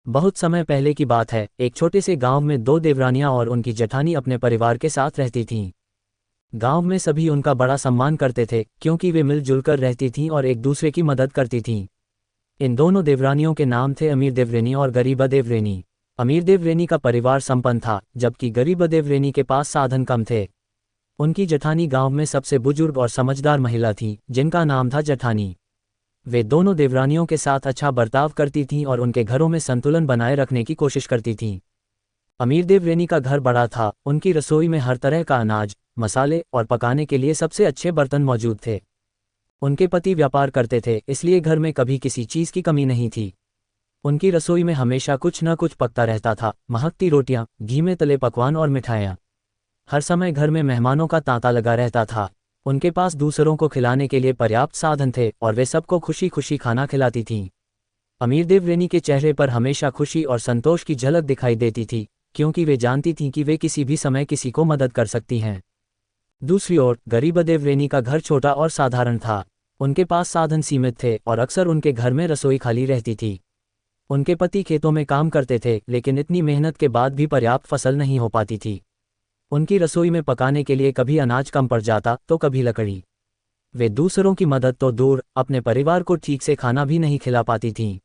बहुत समय पहले की बात है। एक छोटे से गांव में दो देवरानियां और उनकी जेठानी अपने परिवार के साथ रहती थीं। गांव में सभी उनका बड़ा सम्मान करते थे क्योंकि वे मिलजुल कर रहती थीं और एक दूसरे की मदद करती थीं। इन दोनों देवरानियों के नाम थे अमीर देवरेनी और गरीबा देवरेनी। अमीर देवरेनी का परिवार संपन्न था, जबकि गरीबा देवरेनी के पास साधन कम थे। उनकी जेठानी गांव में सबसे बुजुर्ग और समझदार महिला थी, जिनका नाम था जेठानी। वे दोनों देवरानियों के साथ अच्छा बर्ताव करती थीं और उनके घरों में संतुलन बनाए रखने की कोशिश करती थीं। अमीर देवरेनी का घर बड़ा था। उनकी रसोई में हर तरह का अनाज, मसाले और पकाने के लिए सबसे अच्छे बर्तन मौजूद थे। उनके पति व्यापार करते थे, इसलिए घर में कभी किसी चीज़ की कमी नहीं थी। उनकी रसोई में हमेशा कुछ न कुछ पकता रहता था, महकती रोटियां, घी में तले पकवान और मिठाइयाँ। हर समय घर में मेहमानों का तांता लगा रहता था। उनके पास दूसरों को खिलाने के लिए पर्याप्त साधन थे और वे सबको खुशी खुशी खाना खिलाती थीं। अमीर देवरेनी के चेहरे पर हमेशा खुशी और संतोष की झलक दिखाई देती थी, क्योंकि वे जानती थीं कि वे किसी भी समय किसी को मदद कर सकती हैं। दूसरी ओर गरीबा देवरेनी का घर छोटा और साधारण था। उनके पास साधन सीमित थे और अक्सर उनके घर में रसोई खाली रहती थी। उनके पति खेतों में काम करते थे, लेकिन इतनी मेहनत के बाद भी पर्याप्त फसल नहीं हो पाती थी। उनकी रसोई में पकाने के लिए कभी अनाज कम पड़ जाता तो कभी लकड़ी। वे दूसरों की मदद तो दूर, अपने परिवार को ठीक से खाना भी नहीं खिला पाती थीं।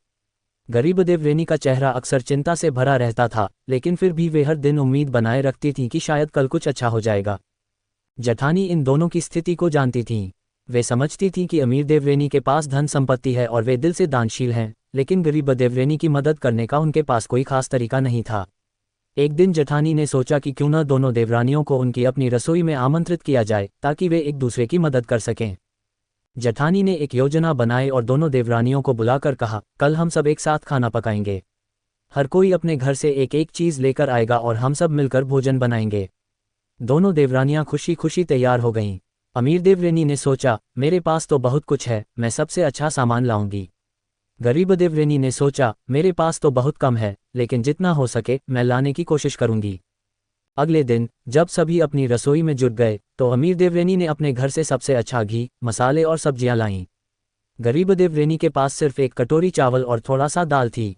गरीब देवरेनी का चेहरा अक्सर चिंता से भरा रहता था, लेकिन फिर भी वे हर दिन उम्मीद बनाए रखती थीं कि शायद कल कुछ अच्छा हो जाएगा। जेठानी इन दोनों की स्थिति को जानती थीं। वे समझती थीं कि अमीर देवरेनी के पास धन संपत्ति है और वे दिल से दानशील हैं, लेकिन गरीब देवरेनी की मदद करने का उनके पास कोई खास तरीका नहीं था। एक दिन जेठानी ने सोचा कि क्यों न दोनों देवरानियों को उनकी अपनी रसोई में आमंत्रित किया जाए, ताकि वे एक दूसरे की मदद कर सकें। जेठानी ने एक योजना बनाई और दोनों देवरानियों को बुलाकर कहा, कल हम सब एक साथ खाना पकाएंगे। हर कोई अपने घर से एक एक चीज़ लेकर आएगा और हम सब मिलकर भोजन बनाएंगे। दोनों देवरानियां खुशी खुशी तैयार हो गईं। अमीर देवरेनी ने सोचा, मेरे पास तो बहुत कुछ है, मैं सबसे अच्छा सामान लाऊंगी। गरीब देवरेनी ने सोचा, मेरे पास तो बहुत कम है, लेकिन जितना हो सके मैं लाने की कोशिश करूंगी। अगले दिन जब सभी अपनी रसोई में जुट गए, तो अमीर देवरेनी ने अपने घर से सबसे अच्छा घी, मसाले और सब्जियां लाईं। गरीब देवरेनी के पास सिर्फ एक कटोरी चावल और थोड़ा सा दाल थी।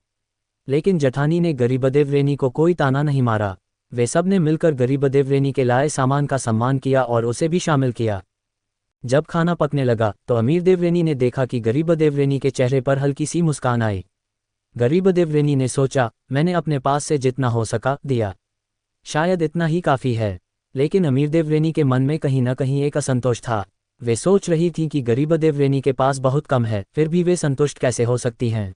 लेकिन जेठानी ने गरीब देवरेनी को कोई ताना नहीं मारा। वे सब ने मिलकर गरीब देवरेनी के लाए सामान का सम्मान किया और उसे भी शामिल किया। जब खाना पकने लगा तो अमीर देवरेनी ने देखा कि गरीब देवरेनी के चेहरे पर हल्की सी मुस्कान आई। गरीब देवरेनी ने सोचा, मैंने अपने पास से जितना हो सका दिया, शायद इतना ही काफ़ी है। लेकिन अमीर देवरेनी के मन में कहीं न कहीं एक असंतोष था। वे सोच रही थीं कि गरीब देवरेनी के पास बहुत कम है, फिर भी वे संतुष्ट कैसे हो सकती हैं।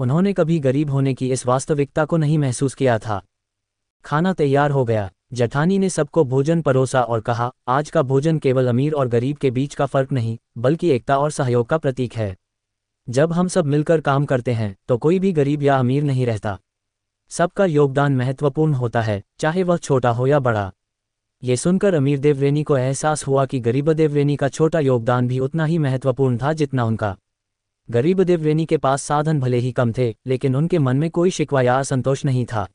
उन्होंने कभी गरीब होने की इस वास्तविकता को नहीं महसूस किया था। खाना तैयार हो गया। जेठानी ने सबको भोजन परोसा और कहा, आज का भोजन केवल अमीर और गरीब के बीच का फर्क नहीं, बल्कि एकता और सहयोग का प्रतीक है। जब हम सब मिलकर काम करते हैं तो कोई भी गरीब या अमीर नहीं रहता। सबका योगदान महत्वपूर्ण होता है, चाहे वह छोटा हो या बड़ा। ये सुनकर अमीर देवरेनी को एहसास हुआ कि गरीब देवरेनी का छोटा योगदान भी उतना ही महत्वपूर्ण था जितना उनका। गरीब देवरेनी के पास साधन भले ही कम थे, लेकिन उनके मन में कोई शिकवा या असंतोष नहीं था।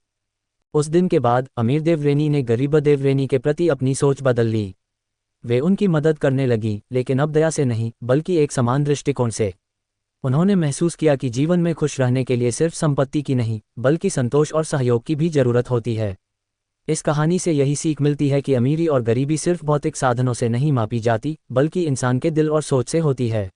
उस दिन के बाद अमीर देवरेनी ने गरीब देवरेनी के प्रति अपनी सोच बदल ली। वे उनकी मदद करने लगी, लेकिन अब दया से नहीं, बल्कि एक समान दृष्टिकोण से। उन्होंने महसूस किया कि जीवन में खुश रहने के लिए सिर्फ संपत्ति की नहीं, बल्कि संतोष और सहयोग की भी जरूरत होती है। इस कहानी से यही सीख मिलती है कि अमीरी और गरीबी सिर्फ भौतिक साधनों से नहीं मापी जाती, बल्कि इंसान के दिल और सोच से होती है।